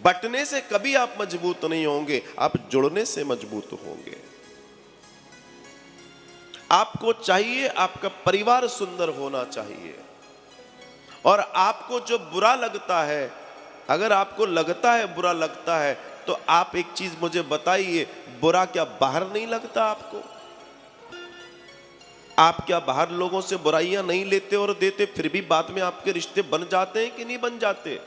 बंटने से कभी आप मजबूत नहीं होंगे, आप जुड़ने से मजबूत होंगे। आपको चाहिए आपका परिवार सुंदर होना चाहिए। और आपको जो बुरा लगता है, अगर आपको लगता है बुरा लगता है, तो आप एक चीज मुझे बताइए, बुरा क्या बाहर नहीं लगता आपको? आप क्या बाहर लोगों से बुराइयां नहीं लेते और देते, फिर भी बाद में आपके रिश्ते बन जाते हैं कि नहीं बन जाते?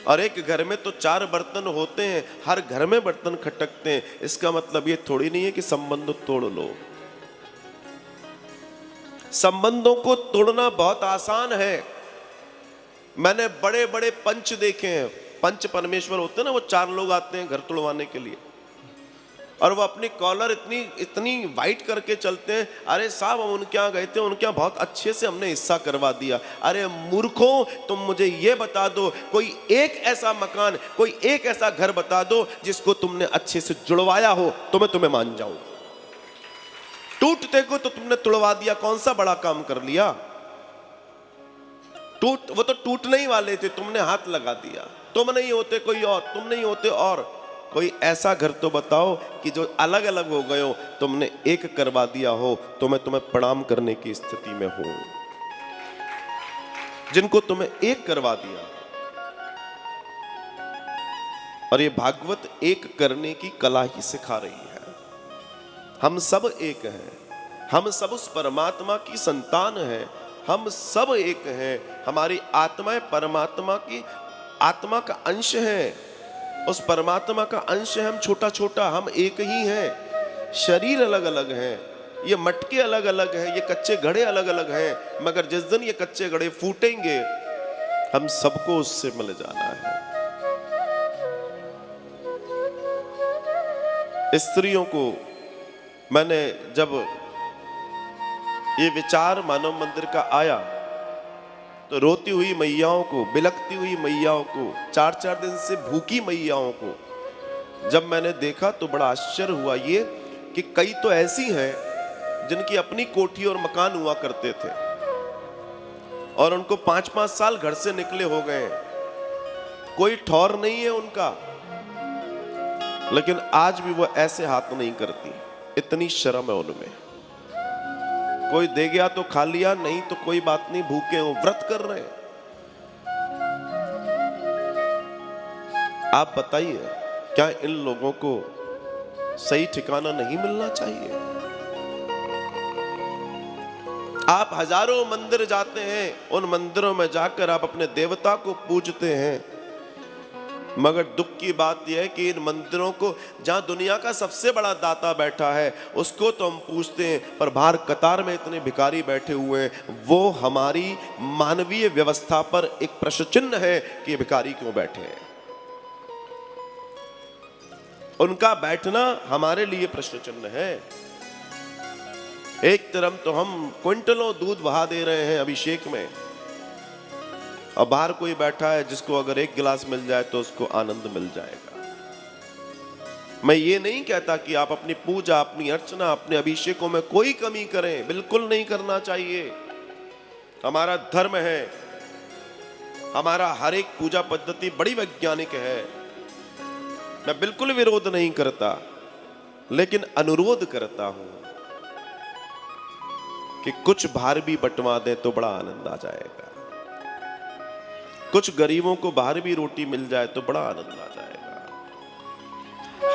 और एक घर में तो 4 बर्तन होते हैं, हर घर में बर्तन खटकते हैं, इसका मतलब ये थोड़ी नहीं है कि संबंध तोड़ लो। संबंधों को तोड़ना बहुत आसान है। मैंने बड़े बड़े पंच देखे हैं, पंच परमेश्वर होते हैं ना, वो 4 लोग आते हैं घर तोड़वाने के लिए, और वो अपनी कॉलर इतनी वाइट करके चलते हैं। अरे साहब, हम उनके यहाँ गए थे, उनके यहाँ बहुत अच्छे से हमने हिस्सा करवा दिया। अरे मूर्खों, तुम मुझे ये बता दो, कोई एक ऐसा मकान, कोई एक ऐसा घर बता दो जिसको तुमने अच्छे से जुड़वाया हो, तो मैं तुम्हें मान जाऊं। टूटते को तो तुमने तुड़वा दिया, कौन सा बड़ा काम कर लिया? वो तो टूटने ही वाले थे, तुमने हाथ लगा दिया। तुम नहीं होते कोई और, तुम नहीं होते और कोई ऐसा घर तो बताओ कि जो अलग अलग हो गए हो, तुमने एक करवा दिया हो, तो मैं तुम्हें प्रणाम करने की स्थिति में हूं। जिनको तुम्हें एक करवा दिया। और ये भागवत एक करने की कला ही सिखा रही है। हम सब एक हैं, हम सब उस परमात्मा की संतान हैं, हम सब एक हैं। हमारी आत्माएं परमात्मा की आत्मा का अंश है, उस परमात्मा का अंश है। हम छोटा छोटा, हम एक ही हैं। शरीर अलग अलग हैं, ये मटके अलग अलग हैं, ये कच्चे घड़े अलग अलग हैं, मगर जिस दिन ये कच्चे घड़े फूटेंगे, हम सबको उससे मिल जाना है। स्त्रियों को मैंने जब ये विचार मानव मंदिर का आया, तो रोती हुई मैयाओं को, बिलखती हुई मैयाओं को, 4-4 दिन से भूखी मैयाओं को जब मैंने देखा, तो बड़ा आश्चर्य हुआ ये कि कई तो ऐसी हैं जिनकी अपनी कोठी और मकान हुआ करते थे, और उनको 5-5 साल घर से निकले हो गए, कोई ठौर नहीं है उनका, लेकिन आज भी वो ऐसे हाथ नहीं करती, इतनी शर्म है उनमें। कोई दे गया तो खा लिया, नहीं तो कोई बात नहीं, भूखे हो, व्रत कर रहे हैं। आप बताइए, क्या इन लोगों को सही ठिकाना नहीं मिलना चाहिए? आप हजारों मंदिर जाते हैं, उन मंदिरों में जाकर आप अपने देवता को पूजते हैं, मगर दुख की बात यह है कि इन मंदिरों को, जहां दुनिया का सबसे बड़ा दाता बैठा है, उसको तो हम पूछते हैं, पर बाहर कतार में इतने भिखारी बैठे हुए हैं। वो हमारी मानवीय व्यवस्था पर एक प्रश्न चिन्ह है कि भिखारी क्यों बैठे हैं। उनका बैठना हमारे लिए प्रश्न चिन्ह है। एक तरफ तो हम क्विंटलों दूध बहा दे रहे हैं अभिषेक में, और बाहर कोई बैठा है जिसको अगर 1 गिलास मिल जाए तो उसको आनंद मिल जाएगा। मैं ये नहीं कहता कि आप अपनी पूजा, अपनी अर्चना, अपने अभिषेकों में कोई कमी करें, बिल्कुल नहीं करना चाहिए। हमारा धर्म है, हमारा हर एक पूजा पद्धति बड़ी वैज्ञानिक है, मैं बिल्कुल विरोध नहीं करता, लेकिन अनुरोध करता हूं कि कुछ भार भी बंटवा दें तो बड़ा आनंद आ जाएगा। कुछ गरीबों को बाहर भी रोटी मिल जाए तो बड़ा आनंद आ जाएगा।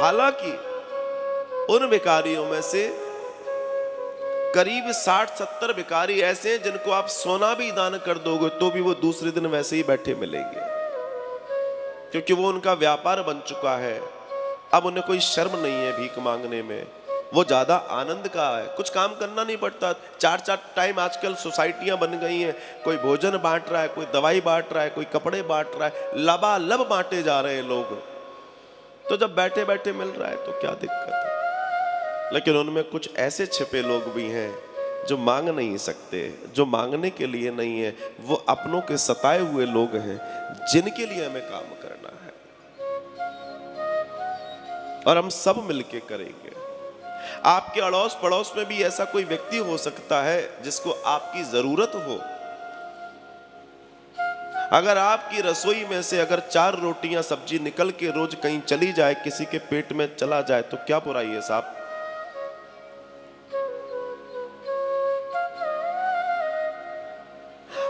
हालांकि उन भिखारियों में से करीब 60-70 भिखारी ऐसे हैं जिनको आप सोना भी दान कर दोगे तो भी वो दूसरे दिन वैसे ही बैठे मिलेंगे, क्योंकि वो उनका व्यापार बन चुका है। अब उन्हें कोई शर्म नहीं है भीख मांगने में, वो ज्यादा आनंद का है। कुछ काम करना नहीं पड़ता, 4-4 टाइम आजकल सोसाइटियां बन गई हैं, कोई भोजन बांट रहा है, कोई दवाई बांट रहा है, कोई कपड़े बांट रहा है, लबालब बांटे जा रहे हैं लोग। तो जब बैठे बैठे मिल रहा है तो क्या दिक्कत है? लेकिन उनमें कुछ ऐसे छिपे लोग भी हैं जो मांग नहीं सकते, जो मांगने के लिए नहीं है, वो अपनों के सताए हुए लोग हैं जिनके लिए हमें काम करना है, और हम सब मिलके करेंगे। आपके अड़ोस पड़ोस में भी ऐसा कोई व्यक्ति हो सकता है जिसको आपकी जरूरत हो। अगर आपकी रसोई में से अगर 4 रोटियां सब्जी निकल के रोज कहीं चली जाए, किसी के पेट में चला जाए, तो क्या बुराई है साहब?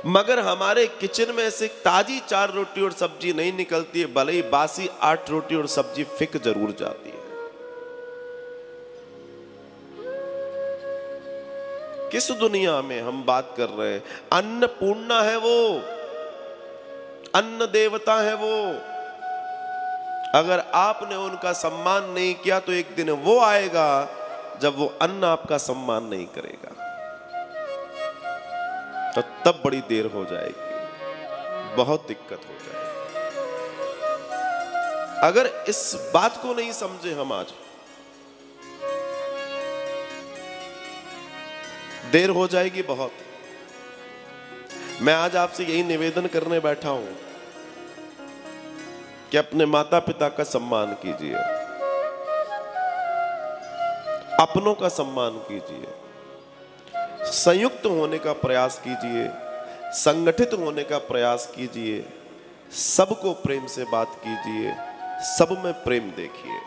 मगर हमारे किचन में से ताजी 4 रोटी और सब्जी नहीं निकलती है, भले ही बासी 8 रोटी और सब्जी फिक जरूर जाती है। किस दुनिया में हम बात कर रहे हैं? अन्नपूर्णा है वो, अन्न देवता है वो। अगर आपने उनका सम्मान नहीं किया तो एक दिन वो आएगा जब वो अन्न आपका सम्मान नहीं करेगा, तो तब बड़ी देर हो जाएगी, बहुत दिक्कत हो जाएगी। अगर इस बात को नहीं समझे हम आज, देर हो जाएगी बहुत। मैं आज आपसे यही निवेदन करने बैठा हूं कि अपने माता पिता का सम्मान कीजिए, अपनों का सम्मान कीजिए, संयुक्त होने का प्रयास कीजिए, संगठित होने का प्रयास कीजिए, सबको प्रेम से बात कीजिए, सब में प्रेम देखिए।